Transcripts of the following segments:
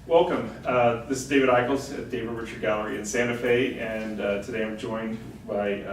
Welcome. This is David Eichels at David Richard Gallery in Santa Fe, and today I'm joined by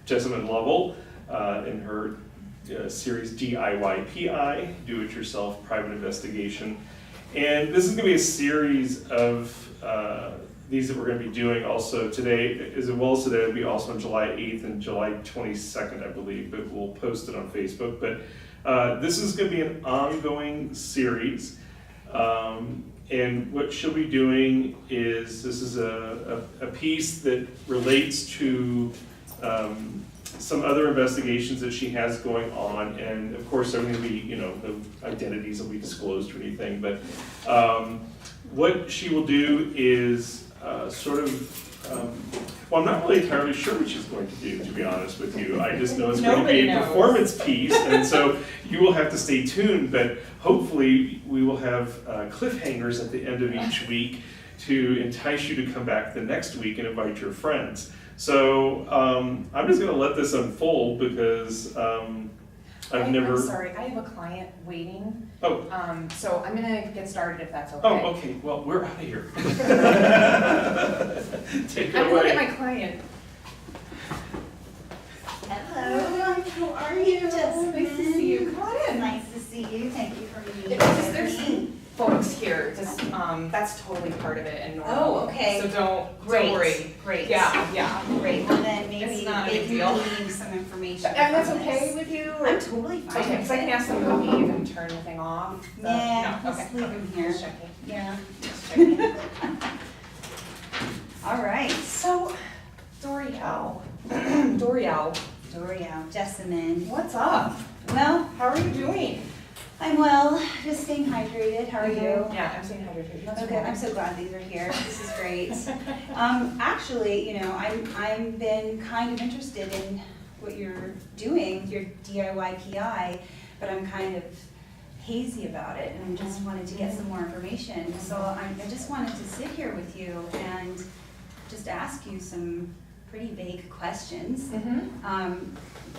Jessamyn Lovell in her series DIY-PI, Do It Yourself Private Investigation. And this is going to be a series of these that we're going to be doing also today, as well as today. It'll be also on July 8th and July 22nd, I believe, but we'll post it on Facebook. But this is going to be an ongoing series. And what she'll be doing is, this is a piece that relates to some other investigations that she has going on, and of course there are going to be, no identities will be disclosed or anything, but what she will do is well, I'm not really entirely sure what she's going to do, to be honest with you. I just know it's going to be a performance piece, and so you will have to stay tuned, but hopefully we will have cliffhangers at the end of each week to entice you to come back the next week and invite your friends. So I'm just going to let this unfold because I'm sorry, I have a client waiting. Oh. So I'm going to get started if that's okay. Oh, okay. Well, we're out of here. Take it away. I'm looking at my client. Hello. How are you? Jessamyn. Nice to see you. Come on in. Nice to see you. Thank you for meeting. There's some folks here. Just that's totally part of it and normal. Oh, okay. So don't worry. Great. Yeah. Great. Well, then maybe It's not a they big can deal. leave some information. And that's from okay this. with you? Or? I'm totally fine. Okay, because I can ask them to leave and turn the thing off. Yeah, No. just Okay. leave them here. Just checking. Yeah. Just checking. All right. So, Dorielle, Jessamyn. what's up? Well, How are you doing? I'm well. Just staying hydrated. How are you? Yeah, I'm staying hydrated. That's Okay, I'm so glad these are here. This is great. Actually, I've been kind of interested in what you're doing, your DIY-PI, but I'm kind of hazy about it, and I just wanted to get some more information. So I just wanted to sit here with you and just ask you some pretty vague questions.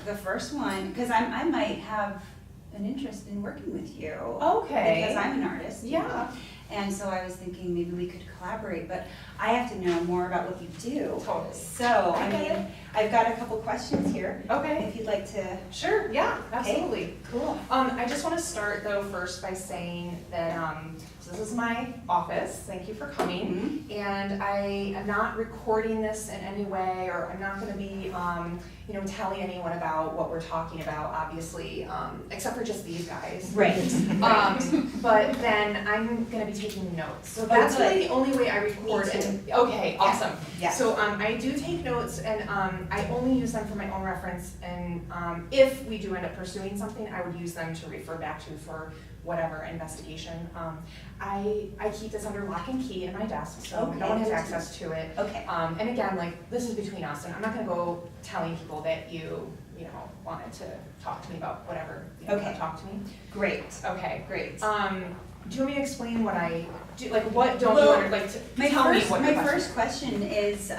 The first one, because I might have an interest in working with you. Okay. Because I'm an artist. Yeah. And so I was thinking maybe we could collaborate, but I have to know more about what you do. Totally. So, Okay. I've got a couple questions here. Okay. If you'd like to. Sure, yeah, Okay. absolutely. Cool. I just want to start though first by saying that so this is my office. Thank you for coming. And I am not recording this in any way, or I'm not going to be telling anyone about what we're talking about, obviously, except for just these guys. Right. But then I'm going to be taking notes. So that's really the only way I record. Me too. Okay, awesome. Yeah. So I do take notes, and I only use them for my own reference, and if we do end up pursuing something, I would use them to refer back to for whatever investigation. I keep this under lock and key in my desk, so Okay. no one has access to it. Okay. And again, this is between us, and I'm not going to go telling people that you wanted to talk to me about whatever you want to talk to me. Great. Okay. Great. Do you want me to explain what I do? Like, what don't Well, you under, like, tell me what your My first question is,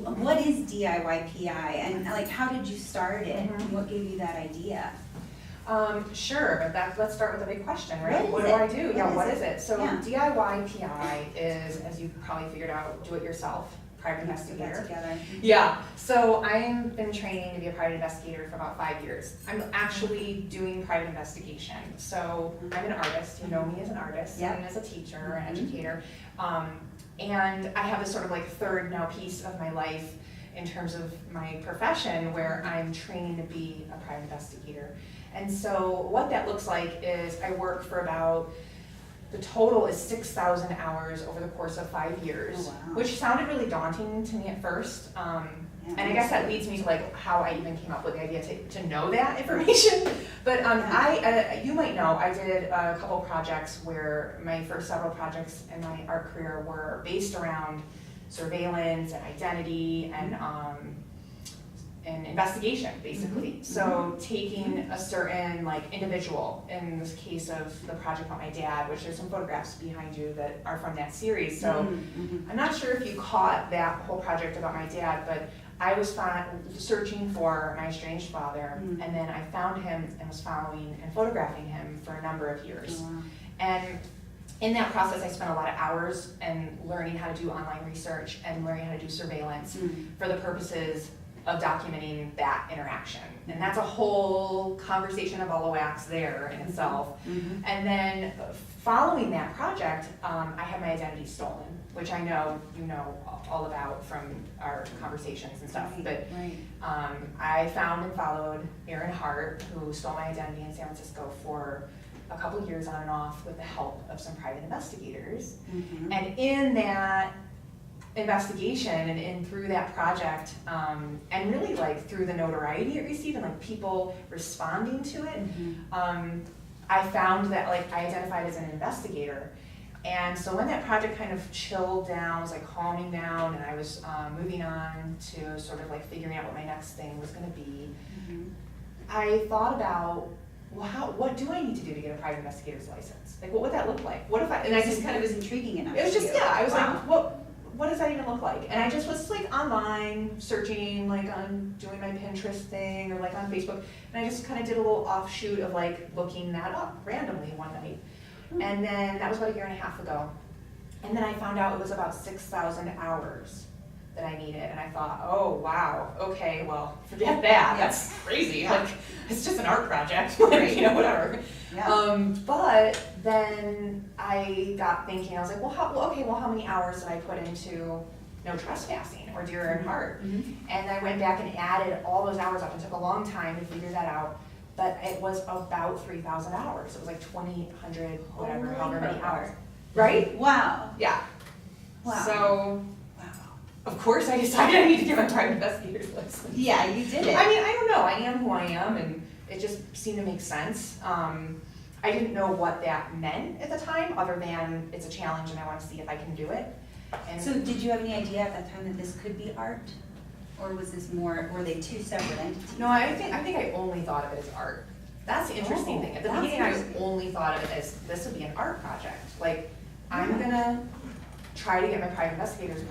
what is DIY-PI, and how did you start it? And what gave you that idea? Sure, but let's start with a big question, right? What do is I it? do? What is it? So Yeah. DIY-PI is, as you probably figured out, do it yourself, private Put that investigator. together. Yeah, so I've been training to be a private investigator for about 5 years. I'm actually doing private investigation. So I'm an artist, you know me as an artist, Yep. and as a teacher, an educator. And I have this sort of third now piece of my life in terms of my profession where I'm training to be a private investigator. And so what that looks like is I work for about, the total is 6,000 hours over the course of 5 years, Oh, wow. which sounded really daunting to me at first. And I guess that leads me to how I even came up with the idea to know that information. But you might know, I did a couple projects where my first several projects in my art career were based around surveillance and identity and investigation, basically. So taking a certain individual, in this case of the project about my dad, which there's some photographs behind you that are from that series. So I'm not sure if you caught that whole project about my dad, but I was searching for my estranged father, and then I found him and was following and photographing him for a number of years. Wow. And in that process, I spent a lot of hours and learning how to do online research and learning how to do surveillance for the purposes of documenting that interaction. And that's a whole conversation of all the wax there in itself. And then following that project, I had my identity stolen, which I know you know all about from our conversations and stuff. But I found and followed Aaron Hart, who stole my identity in San Francisco for a couple of years on and off with the help of some private investigators. And in that investigation and in through that project, and really like through the notoriety it received and like people responding to it, I found that like I identified as an investigator. And so when that project kind of chilled down, was like calming down, and I was moving on to sort of like figuring out what my next thing was gonna be, I thought about, well, what do I need to do to get a private investigator's license? Like, what would that look like? What if I, and I just kind of was intriguing enough. it was just, to you. yeah, I was Wow. like, what does that even look like? And I just was like online searching, like on doing my Pinterest thing or like on Facebook. And I just kind of did a little offshoot of like looking that up randomly one night. And then that was about 1.5 years ago. And then I found out it was about 6,000 hours that I needed. And I thought, oh, wow, okay, well, forget that. That's crazy. Yeah. Like, it's just an art project, like, you know, whatever. Yeah. But then I got thinking, I was like, well, how many hours did I put into no trespassing or deer and heart? And I went back and added all those hours up. It took a long time to figure that out, but it was about 3,000 hours. It was like 2,800, whatever, however many hours. Right? Wow. Yeah. Wow. So, Wow. of course I decided I need to get my private investigator's license. Yeah, you did it. I mean, I don't know, I am who I am, and it just seemed to make sense. I didn't know what that meant at the time, other than it's a challenge and I want to see if I can do it. And So did you have any idea at that time that this could be art? Or was this more, were they two separate entities? no, I think I only thought of it as art. That's the interesting thing. At the that's beginning, I interesting. only thought of it as this would be an art project. Like, I'm gonna try to get my private investigator's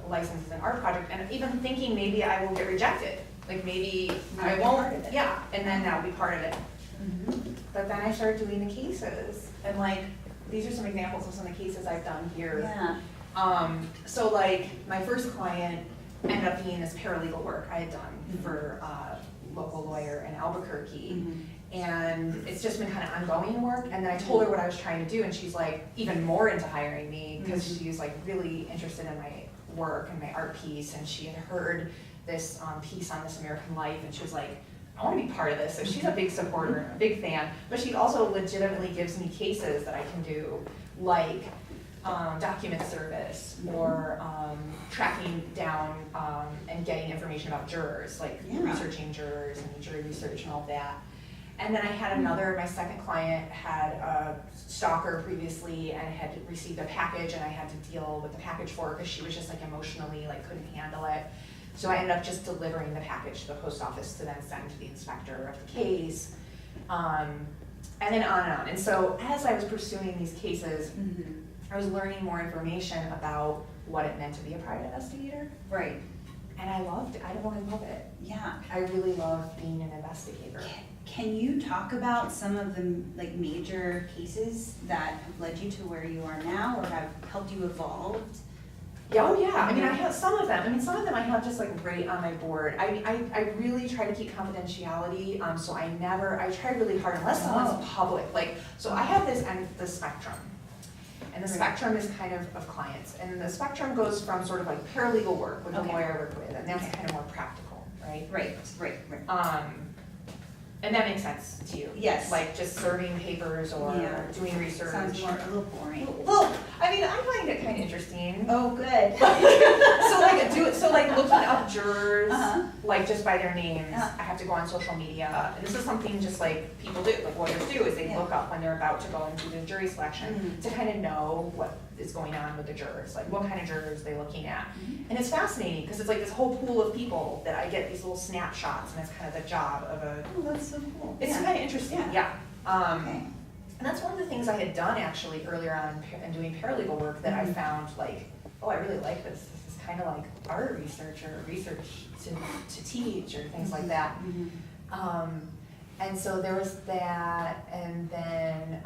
license as an art project, and even thinking maybe I will get rejected. Like maybe I Might be won't. part of it. Yeah, and then that will be part of it. Mhm. But then I started doing the cases, and like, these are some examples of some of the cases I've done here. Yeah. So like, my first client ended up being this paralegal work I had done for a local lawyer in Albuquerque. And it's just been kind of ongoing work, and then I told her what I was trying to do, and she's like even more into hiring me, because she's like really interested in my work and my art piece, and she had heard this piece on This American Life, and she was like, I want to be part of this. So she's a big supporter, a big fan, but she also legitimately gives me cases that I can do, like document service, or tracking down and getting information about jurors, like researching jurors and jury research and all that. And then I had another, my second client had a stalker previously and had received a package, and I had to deal with the package for her because she was just like emotionally like couldn't handle it. So I ended up just delivering the package to the post office to then send to the inspector of the case, and then on and on. And so as I was pursuing these cases, I was learning more information about what it meant to be a private investigator. Right. And I loved it. I really love it. Yeah. I really love being an investigator. Can you talk about some of the like major cases that have led you to where you are now, or have helped you evolve? Yeah, oh yeah, I mean, I have some of them. I mean, some of them I have just like right on my board. I really try to keep confidentiality, so I try really hard, unless someone's public. Like, so I have the spectrum. And the spectrum is kind of clients. And the spectrum goes from sort of like paralegal work with the lawyer I work with, and that's kind of more practical, right? Right. And that makes sense to you? Yes. Like just serving papers or doing research? Sounds more a little boring. Well, I mean, I find it kind of interesting. Oh, good. So like looking up jurors, like just by their names, Uh-huh. I have to go on social media. And this is something just like people do, like lawyers do, is they look up when they're about to go into the jury selection to kind of know what is going on with the jurors, like what kind of jurors they're looking at. And it's fascinating because it's like this whole pool of people that I get these little snapshots, and it's kind of the job of a. Oh, that's so cool. It's kind of interesting, Yeah. And that's one of the things I had done actually earlier on in doing paralegal work that I found like, oh, I really like this. This is kind of like art research or research to teach or things like that. And so there was that, and then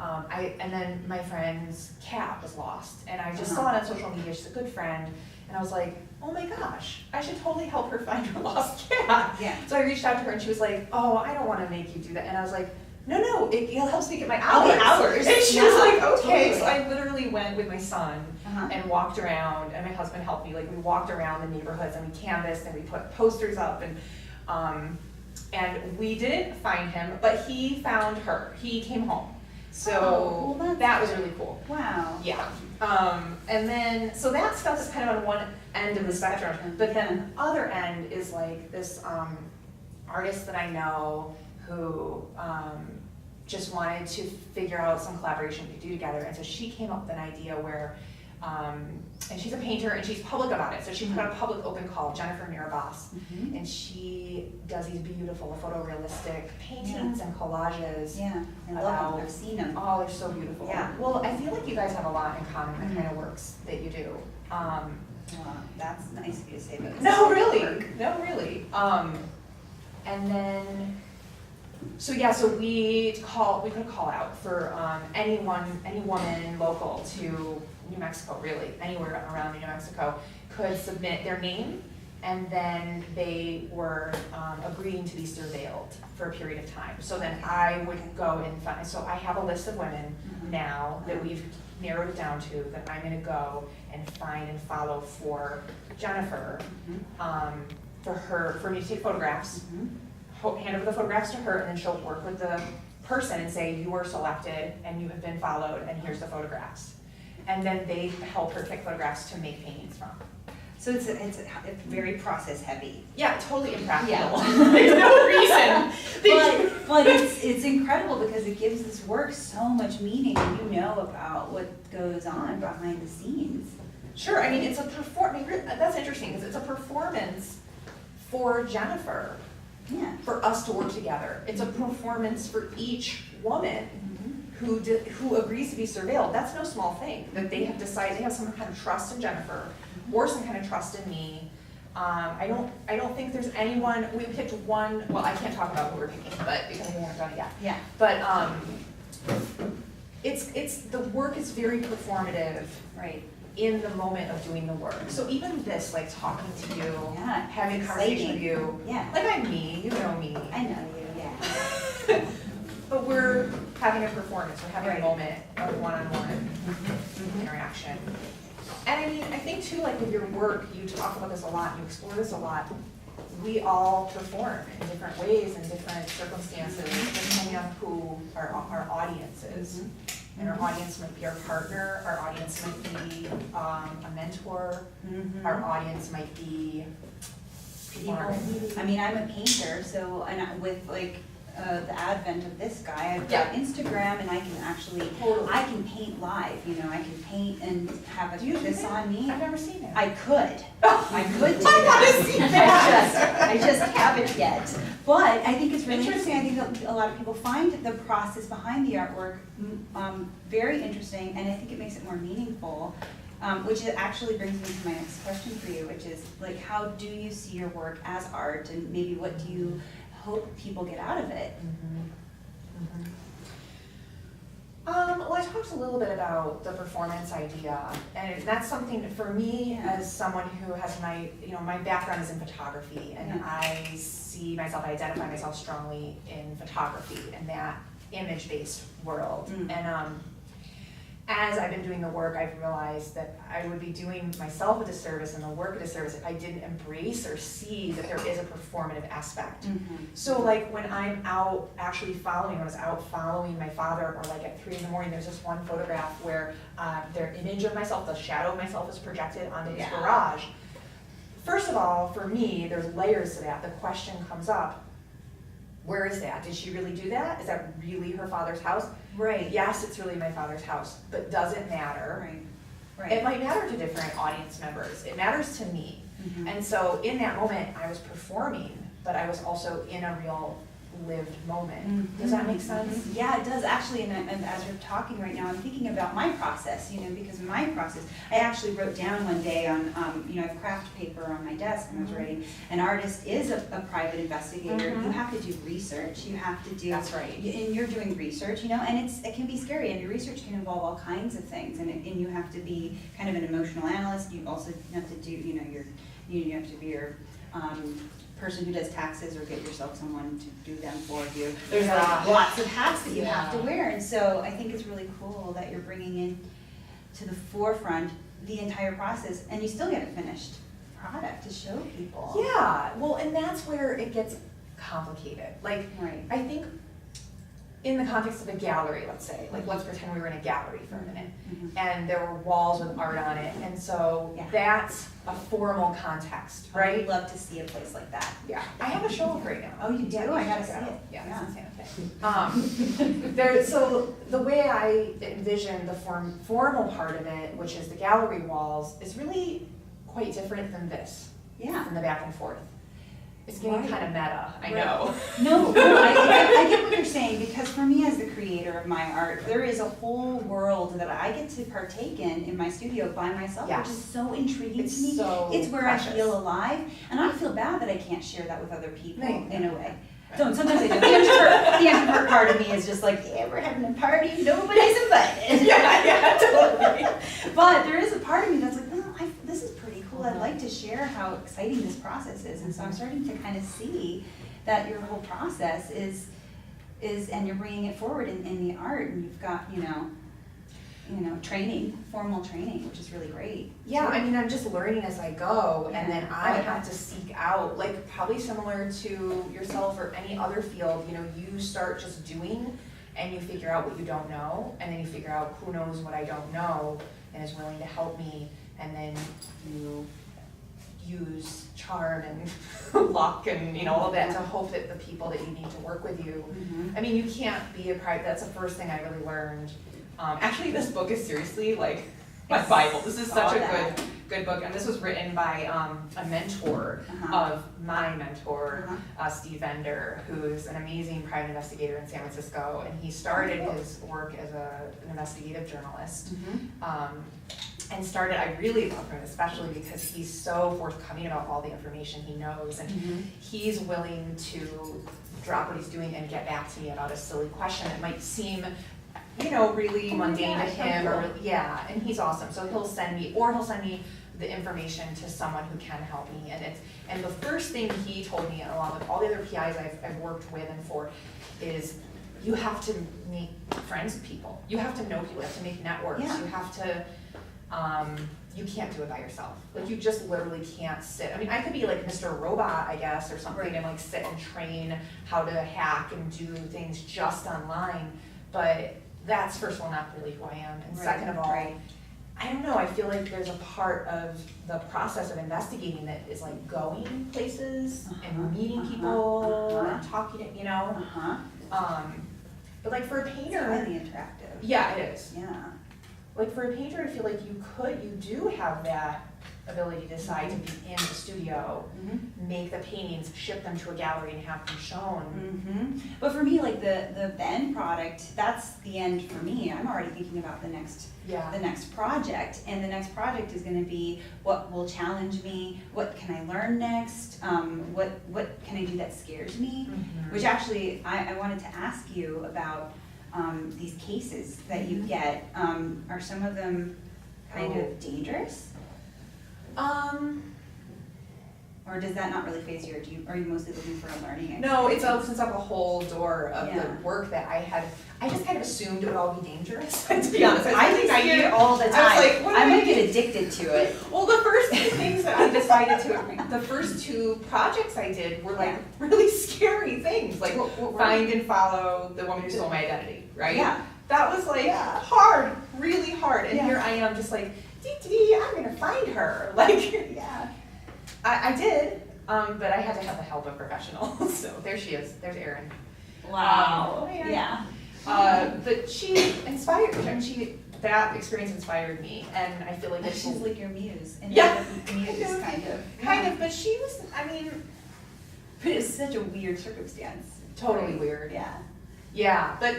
my friend's cat was lost, and I just saw it on social media. She's a good friend, and I was like, oh my gosh, I should totally help her find her lost cat. Yeah. So I reached out to her, and she was like, oh, I don't want to make you do that. And I was like, no, it helps me get my hours. Hours. And she was like, okay. Totally. So I literally went with my son Uh-huh. and walked around, and my husband helped me. Like, we walked around the neighborhoods, and we canvassed, and we put posters up, and we didn't find him, but he found her. He came home. So well, that was really cool. Wow. Yeah. And then, so that stuff is kind of on one end of the spectrum, but then the other end is like this artist that I know who just wanted to figure out some collaboration we could do together. And so she came up with an idea where, and she's a painter and she's public about it. So she put out a public open call, Jennifer Mirabas, and she does these beautiful photorealistic paintings and collages. Yeah, I love them. I've seen them. Oh, they're so beautiful. Yeah. Well, I feel like you guys have a lot in common, the kind of works that you do. Well, that's nice of you to say that. No, really. And then, so yeah, so we put a call out for any woman local to New Mexico, really, anywhere around New Mexico, could submit their name, and then they were agreeing to be surveilled for a period of time. So then I would go and find, so I have a list of women now that we've narrowed it down to, that I'm gonna go and find and follow for Jennifer, for me to take photographs, hand over the photographs to her, and then she'll work with the person and say, you were selected and you have been followed, and here's the photographs. And then they help her pick photographs to make paintings from. So it's very process heavy. Yeah, totally impractical. Yeah. There's no reason. But it's incredible because it gives this work so much meaning, and you know about what goes on behind the scenes. Sure, I mean, it's a that's interesting, because it's a performance for Jennifer, for us to work together. It's a performance for each woman who agrees to be surveilled. That's no small thing, that they have decided, they have some kind of trust in Jennifer, or some kind of trust in me. I don't think there's anyone, we picked one, well, I can't talk about who we're picking, but because we haven't done it yet. Yeah. But it's the work is very performative, Right. in the moment of doing the work. So even this, like talking to you, Yeah, having a conversation with you, Yeah. like I'm me, you know me. I know you, yeah. But we're having a performance, we're having Right. a moment of one-on-one interaction. And I mean, I think too, like with your work, you talk about this a lot, you explore this a lot. We all perform in different ways, in different circumstances, depending on who our audience is. And our audience might be our partner, our audience might be a mentor, our audience might be people. I mean, I'm a painter, so, with like, the advent of this guy, I've got Instagram, and I can actually, I can paint live, I can paint and have this on me. I've never seen it. I could do that. I just haven't yet. But I think it's really interesting. I think that a lot of people find the process behind the artwork very interesting, and I think it makes it more meaningful. Which actually brings me to my next question for you, which is like, how do you see your work as art, and maybe what do you hope people get out of it? Well, I talked a little bit about the performance idea, and that's something for me as someone who has my background is in photography, and I identify myself strongly in photography and that image-based world. And as I've been doing the work, I've realized that I would be doing myself a disservice and the work a disservice if I didn't embrace or see that there is a performative aspect. So like when I'm out actually following, when I was out following my father, or like at 3 in the morning, there's this one photograph where their image of myself, the shadow of myself, is projected onto his garage. First of all, for me, there's layers to that. The question comes up, where is that? Did she really do that? Is that really her father's house? Right. Yes, it's really my father's house, but does it matter? Right. It might matter to different audience members. It matters to me. And so in that moment, I was performing, but I was also in a real lived moment. Does that make sense? Yeah, it does actually, and as we're talking right now, I'm thinking about my process, because my process, I actually wrote down one day on, I have craft paper on my desk and I was writing, an artist is a private investigator. You have to do research, you have to do. That's right. And you're doing research, and it can be scary, and your research can involve all kinds of things, and you have to be kind of an emotional analyst. You also have to do, you have to be your, person who does taxes, or get yourself someone to do them for you. There's like lots of hats that you have to wear, and so I think it's really cool that you're bringing in to the forefront the entire process, and you still get a finished product to show people. Yeah, well, and that's where it gets complicated. Like, Right. I think in the context of a gallery, let's say, like let's pretend we were in a gallery for a minute, and there were walls with art on it, and so that's a formal context, I right? would love to see a place like that. Yeah, I have a show up right now. Oh, you do? I gotta see Check it. out. Yeah, it's in Santa Fe. So the way I envision the formal part of it, which is the gallery walls, is really quite different than this, Yeah. from the back and forth. It's getting Right. kind of meta, I Right. know. No, I get what you're saying, because for me as the creator of my art, there is a whole world that I get to partake in my studio by myself, Yes. which is so intriguing It's to me. so It's where precious. I feel alive, and I feel bad that I can't share that with other people Right. in a way. So sometimes I do. The introvert part of me is just like, yeah, we're having a party, nobody's invited. Yeah, totally. But there is a part of me that's like, oh, this is pretty cool. I'd like to share how exciting this process is. And so I'm starting to kind of see that your whole process is, and you're bringing it forward in the art, and you've got, training, formal training, which is really great. Yeah, too. I mean, I'm just learning as I go, and then I Yeah. have to seek out, like, probably similar to yourself or any other field, you start just doing, and you figure out what you don't know, and then you figure out who knows what I don't know, and is willing to help me, and then you use charm and luck and, all of that to hope that the people that you need to work with you. Mhm. I mean, you can't be a private, that's the first thing I really learned. Actually, this book is seriously like my Bible. This is such a good book, and this was written by a mentor of my mentor, Steve Bender, who's an amazing private investigator in San Francisco, and he started his work as an investigative journalist. And I really love him, especially because he's so forthcoming about all the information he knows, and he's willing to drop what he's doing and get back to me about a silly question that might seem, really mundane to him, and he's awesome. So he'll send me the information to someone who can help me, and the first thing he told me, along with all the other PIs I've worked with and for, is you have to make friends with people. You have to know people. You have to make networks. Yeah. You have to. You can't do it by yourself. Like, you just literally can't sit. I mean, I could be like Mr. Robot, I guess, or something, and like sit and train how to hack and do things just online. But that's, first of all, not really who I am. And second of all, I don't know, I feel like there's a part of the process of investigating that is like going places and meeting people and talking to, but like for a painter. It's highly interactive. Yeah, it is. Yeah. Like for a painter, I feel like you do have that ability to decide to be in the studio, make the paintings, ship them to a gallery and have them shown. But for me, like the end product, that's the end for me. I'm already thinking about the next project, and the next project is going to be what will challenge me, what can I learn next, what can I do that scares me, which actually I wanted to ask you about. These cases that you get, are some of them kind of dangerous? Or does that not really faze you, or are you mostly looking for a learning experience? No, it opens up a whole door of the work that I just kind of assumed it would all be dangerous, to be honest. I think I do it all the time. I was like, what I might get addicted to it. Well, the first two things that I decided the first two projects I did were like really scary things, like find and follow the woman who stole my identity, right? Yeah. That was like hard, really hard, and here I am just like, I'm gonna find her, like, I did, but I had to have the help of professionals, so there she is, there's Erin. Wow. But she inspired, that experience inspired me, and I feel like She's like your muse. Yeah. Muse, kind of. Kind of, but she was, But it's such a weird circumstance. Totally weird. Yeah. Yeah, but,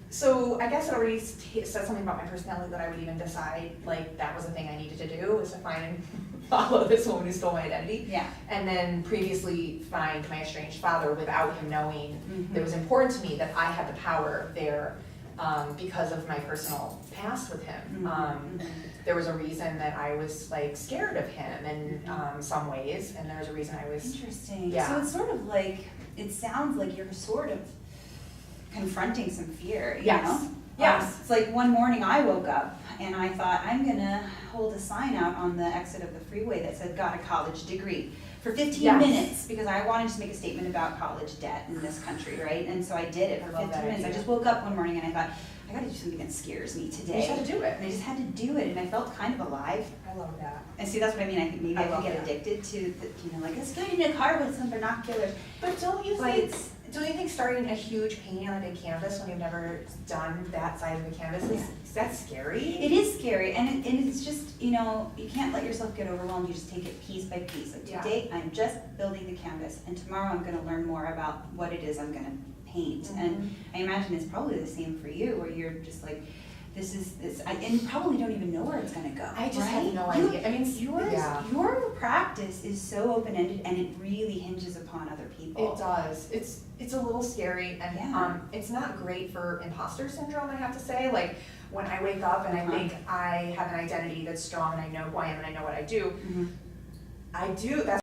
so I guess it already said something about my personality that I would even decide, like, that was the thing I needed to do, was to find and follow this woman who stole my identity. Yeah. And then previously find my estranged father without him knowing. Mhm. It was important to me that I had the power there, because of my personal past with him. Mhm. There was a reason that I was like scared of him in some ways, and there was a reason I was. Interesting. Yeah. So it's sort of like, it sounds like you're sort of confronting some fear, you Yes. know? Yes. It's like one morning I woke up and I thought, I'm gonna hold a sign out on the exit of the freeway that said, got a college degree, for 15 Yes. minutes, because I wanted to make a statement about college debt in this country, right? And so I did it for I love 15 that minutes. I idea. just woke up one morning and I thought, I gotta do something that scares me You today. just had to do it. And I just had to do it, and I felt kind of alive. I love that. And see, that's what I mean. I think maybe I I could love get that. addicted to, the, you know, like, let's get in a car with some binoculars. But don't you But think? it's, Don't you think starting a huge painting on a big canvas when you've never done that side of the canvas is that scary? it is scary, and it's just, you know, you can't let yourself get overwhelmed. You just take it piece by piece. Like Yeah. today, I'm just building the canvas, and tomorrow I'm going to learn more about what it is I'm going to paint. And I imagine it's probably the same for you, where you're just like, this is this, and you probably don't even know where it's going to go. I just right? have no You- idea. I mean, Your practice is so open-ended, and it really hinges upon other people. It does. It's a little scary, and Yeah. it's not great for imposter syndrome, I have to say. Like, when I wake up and I think I have an identity that's strong and I know who I am and I know what I do, Mhm. I do. That's